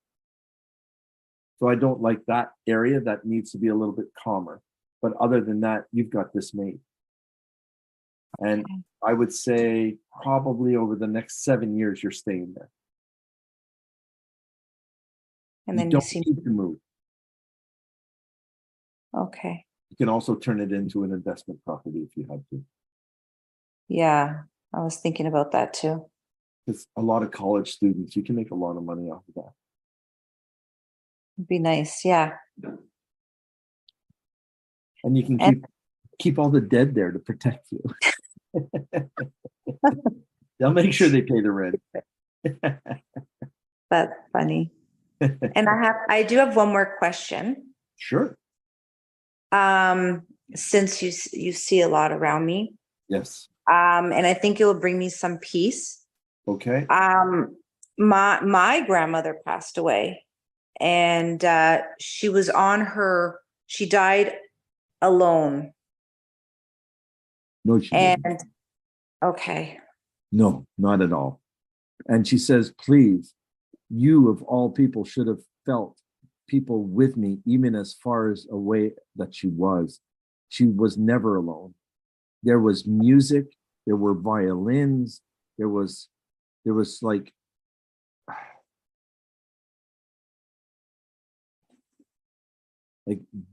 So I don't like that area. That needs to be a little bit calmer. But other than that, you've got this made. And I would say probably over the next 7 years, you're staying there. And then you don't need to move. Okay. You can also turn it into an investment property if you have to. Yeah, I was thinking about that too. Because a lot of college students, you can make a lot of money off of that. It'd be nice, yeah. And you can keep all the dead there to protect you. They'll make sure they pay the rent. That's funny. And I do have one more question. Sure. Since you see a lot around me. Yes. And I think it will bring me some peace. Okay. My grandmother passed away. And she was she died alone. No, she didn't. And okay. No, not at all. And she says, please, you of all people should have felt people with me, even as far as away that she was. She was never alone. There was music, there were violins, there was like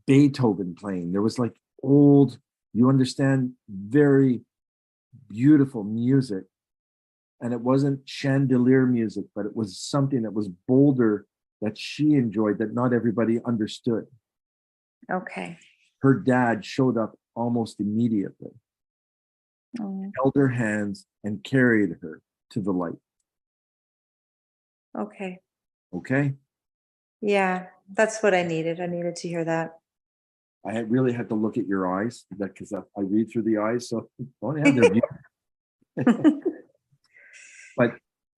Beethoven playing. There was like old, you understand, very beautiful music. And it wasn't chandelier music, but it was something that was bolder that she enjoyed that not everybody understood. Okay. Her dad showed up almost immediately, held her hands and carried her to the light. Okay. Okay. Yeah, that's what I needed. I needed to hear that. I really had to look at your eyes because I read through the eyes. So, oh yeah, they're beautiful. But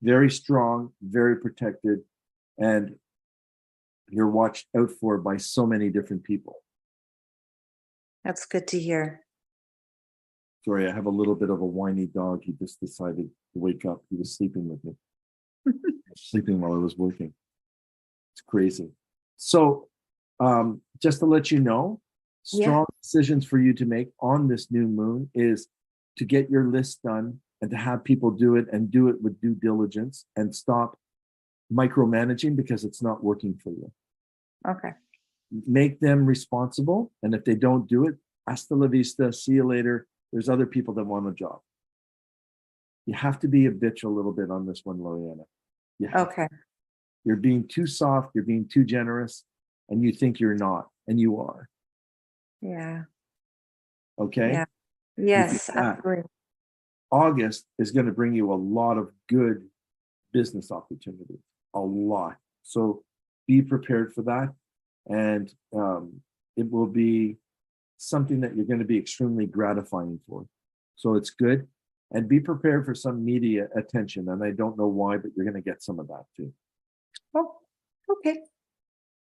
very strong, very protected, and you're watched out for by so many different people. That's good to hear. Sorry, I have a little bit of a whiny dog. He just decided to wake up. He was sleeping with me, sleeping while I was working. It's crazy. So, just to let you know, strong decisions for you to make on this new moon is to get your list done and to have people do it and do it with due diligence and stop micromanaging because it's not working for you. Okay. Make them responsible. And if they don't do it, hasta la vista, see you later. There's other people that want a job. You have to be a bitch a little bit on this one, Loriana. Okay. You're being too soft, you're being too generous, and you think you're not, and you are. Yeah. Okay? Yeah. Yes, I agree. August is going to bring you a lot of good business opportunities, a lot. So be prepared for that. And it will be something that you're going to be extremely gratifying for. So it's good. And be prepared for some media attention. And I don't know why, but you're going to get some of that too. Oh, okay.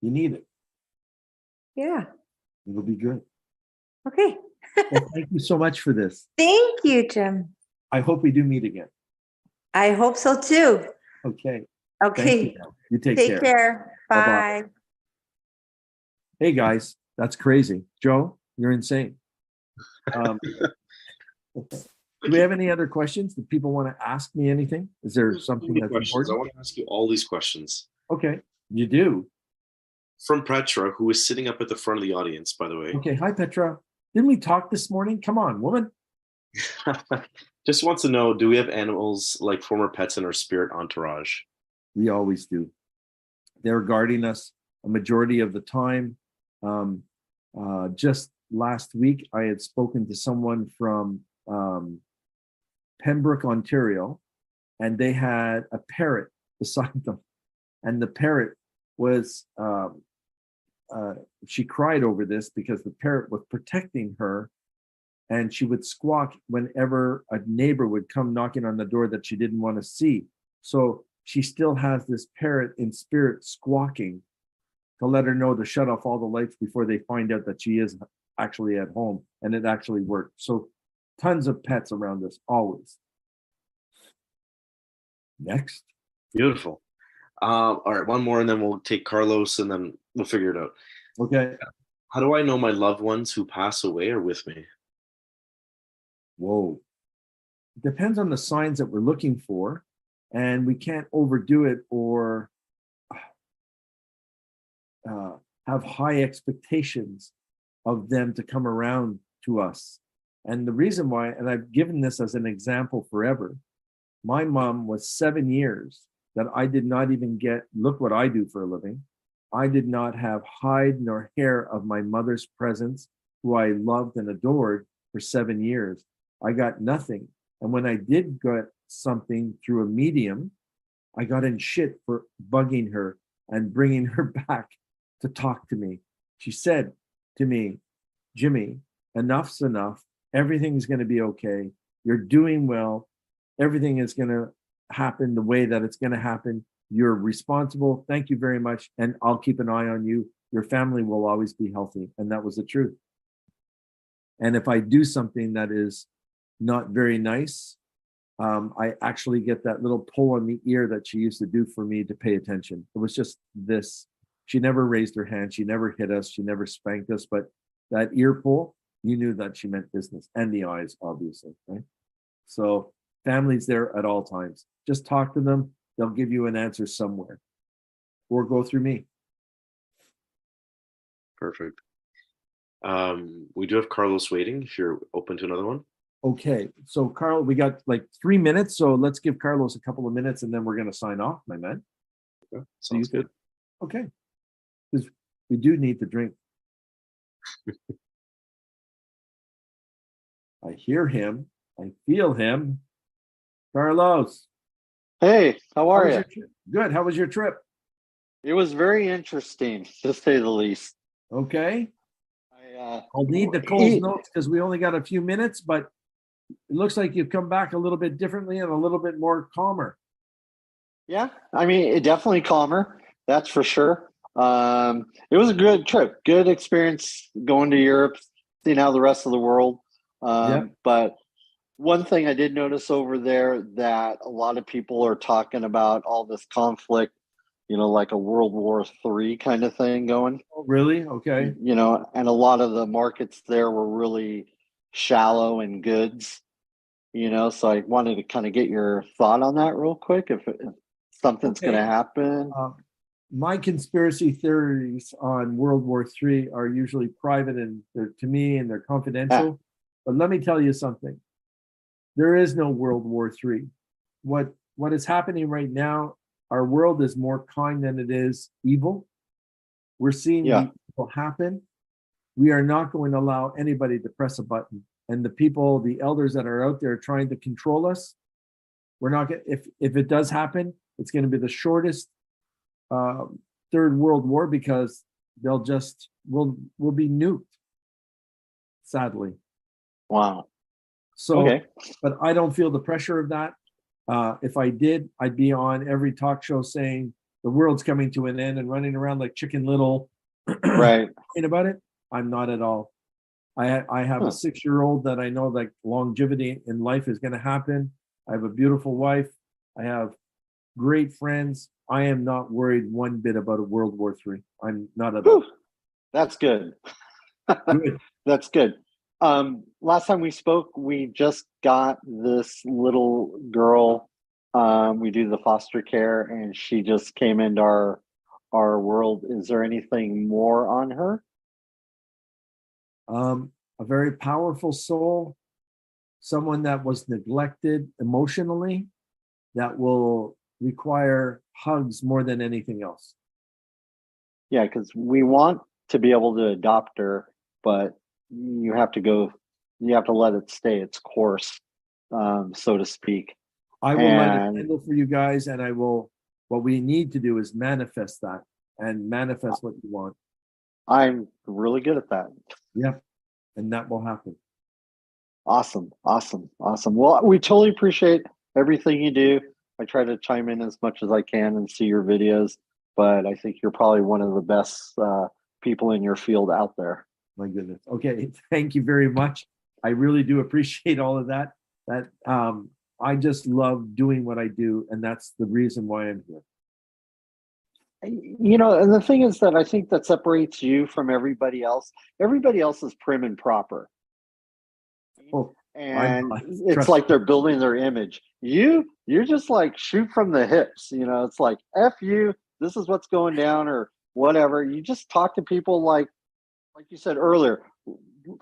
You need it. Yeah. It'll be good. Okay. Well, thank you so much for this. Thank you, Jim. I hope we do meet again. I hope so too. Okay. Okay. You take Take care. Bye-bye. Bye. Hey guys, that's crazy. Joe, you're insane. Do we have any other questions? Do people want to ask me anything? Is there something that's important? I want to ask you all these questions. Okay, you do. From Petra, who is sitting up at the front of the audience, by the way. Okay, hi Petra. Didn't we talk this morning? Come on, woman. Just wants to know, do we have animals like former pets in our spirit entourage? We always do. They're guarding us a majority of the time. Just last week, I had spoken to someone from Pembroke, Ontario, and they had a parrot beside them. And the parrot was, she cried over this because the parrot was protecting her, and she would squawk whenever a neighbor would come knocking on the door that she didn't want to see. So she still has this parrot in spirit squawking to let her know to shut off all the lights before they find out that she is actually at home, and it actually worked. So tons of pets around us, always. Next. Beautiful. All right, one more, and then we'll take Carlos, and then we'll figure it out. Okay. How do I know my loved ones who pass away are with me? Whoa. It depends on the signs that we're looking for, and we can't overdo it or have high expectations of them to come around to us. And the reason why, and I've given this as an example forever, my mom was 7 years that I did not even get, look what I do for a living. I did not have hide nor hair of my mother's presence, who I loved and adored for 7 years. I got nothing. And when I did get something through a medium, I got in shit for bugging her and bringing her back to talk to me. She said to me, Jimmy, enough's enough. Everything's going to be okay. You're doing well. Everything is going to happen the way that it's going to happen. You're responsible. Thank you very much. And I'll keep an eye on you. Your family will always be healthy. And that was the truth. And if I do something that is not very nice, I actually get that little pull on the ear that she used to do for me to pay attention. It was just this. She never raised her hand. She never hit us. She never spanked us. But that ear pull, you knew that she meant business, and the eyes, obviously, right? So family's there at all times. Just talk to them. They'll give you an answer somewhere, or go through me. Perfect. We do have Carlos waiting if you're open to another one. Okay, so Carl, we got like 3 minutes, so let's give Carlos a couple of minutes and then we're going to sign off, my man. Okay, sounds good. Okay, because we do need to drink. I hear him. I feel him. Carlos. Hey, how are you? Good. How was your trip? It was very interesting, to say the least. Okay. I'll need the Cole's notes because we only got a few minutes, but it looks like you've come back a little bit differently and a little bit more calmer. Yeah, I mean, it definitely calmer, that's for sure. It was a good trip, good experience going to Europe, seeing how the rest of the world. But one thing I did notice over there that a lot of people are talking about all this conflict, like a World War III kind of thing going. Oh, really? Okay. And a lot of the markets there were really shallow in goods, so I wanted to kind of get your thought on that real quick, if something's going to happen. My conspiracy theories on World War III are usually private and they're to me and they're confidential. But let me tell you something. There is no World War III. What is happening right now, our world is more kind than it is evil. We're seeing the evil happen. We are not going to allow anybody to press a button. And the people, the elders that are out there trying to control us, we're not going to, if it does happen, it's going to be the shortest third world war because we'll be nuked, sadly. Wow. So, but I don't feel the pressure of that. If I did, I'd be on every talk show saying the world's coming to an end and running around like Chicken Little. Right. About it. I'm not at all. I have a 6-year-old that I know like longevity in life is going to happen. I have a beautiful wife. I have great friends. I am not worried one bit about a World War III. I'm not at all. That's good. Good. That's good. Last time we spoke, we just got this little girl. We do the foster care, and she just came into our world. Is there anything more on her? A very powerful soul, someone that was neglected emotionally, that will require hugs more than anything else. Yeah, because we want to be able to adopt her, but you have to let it stay its course, so to speak. I will let it handle for you guys, and what we need to do is manifest that and manifest what you want. I'm really good at that. Yeah, and that will happen. Awesome. Well, we totally appreciate everything you do. I try to chime in as much as I can and see your videos, but I think you're probably one of the best people in your field out there. My goodness. Okay, thank you very much. I really do appreciate all of that. I just love doing what I do, and that's the reason why I'm here. And the thing is that I think that separates you from everybody else. Everybody else is prim and proper. And it's like they're building their image. You're just like shoot from the hips. It's like F you, this is what's going down or whatever. You just talk to people like you said earlier,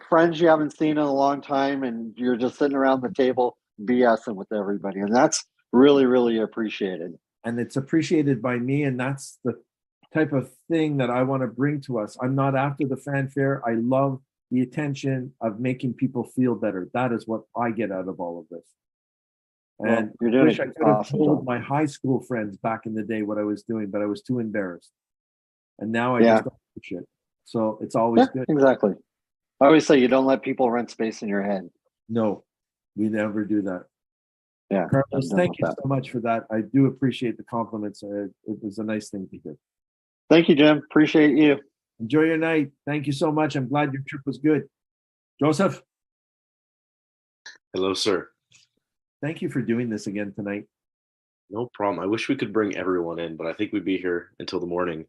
friends you haven't seen in a long time, and you're just sitting around the table BSing with everybody. And that's really, really appreciated. And it's appreciated by me. And that's the type of thing that I want to bring to us. I'm not after the fanfare. I love the attention of making people feel better. That is what I get out of all of this. And I wish I could have told my high school friends back in the day what I was doing, but I was too embarrassed. And now I just don't give a shit. So it's always good. Exactly. I always say you don't let people rent space in your head. No, we never do that. Yeah. Carlos, I'm done thank with you that. so much for that. I do appreciate the compliments. It was a nice thing to hear. Thank you, Jim. Appreciate you. Enjoy your night. Thank you so much. I'm glad your trip was good. Joseph, Hello, sir. thank you for doing this again tonight. No problem. I wish we could bring everyone in, but I think we'd be here until the morning.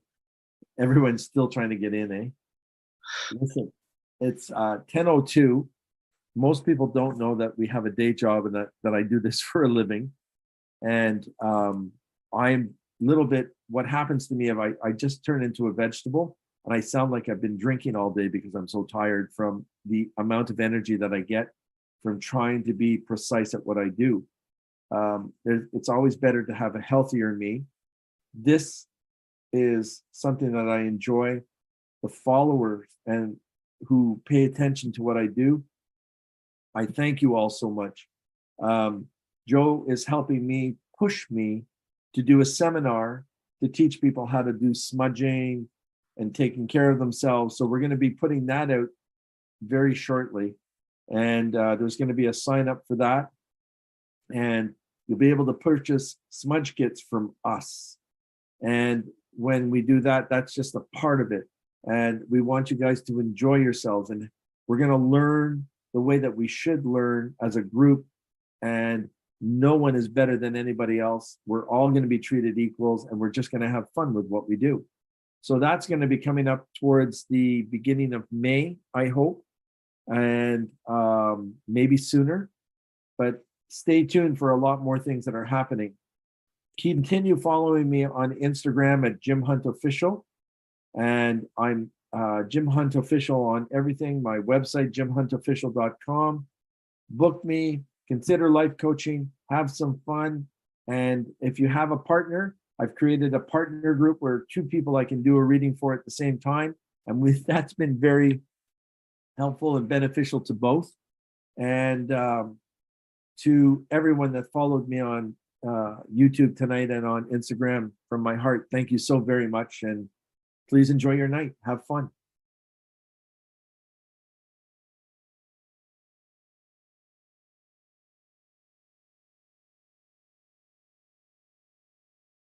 Everyone's still trying to get in, eh? Listen, it's 10:02. Most people don't know that we have a day job and that I do this for a living. And I'm a little bit, what happens to me if I just turn into a vegetable and I sound like I've been drinking all day because I'm so tired from the amount of energy that I get from trying to be precise at what I do. It's always better to have a healthier me. This is something that I enjoy. The followers and who pay attention to what I do, I thank you all so much. Joe is helping me, push me to do a seminar to teach people how to do smudging and taking care of themselves. So we're going to be putting that out very shortly. And there's going to be a sign up for that. And you'll be able to purchase smudge kits from us. And when we do that, that's just a part of it. And we want you guys to enjoy yourselves. And we're going to learn the way that we should learn as a group. And no one is better than anybody else. We're all going to be treated equals, and we're just going to have fun with what we do. So that's going to be coming up towards the beginning of May, I hope, and maybe sooner. But stay tuned for a lot more things that are happening. Continue following me on Instagram at Jim Hunt Official. And I'm Jim Hunt Official on everything. My website, jimhuntofficial.com. Book me, consider life coaching, have some fun. And if you have a partner, I've created a partner group where 2 people I can do a reading for at the same time. And that's been very helpful and beneficial to both. And to everyone that followed me on YouTube tonight and on Instagram, from my heart, thank you so very much. And please enjoy your night. Have fun.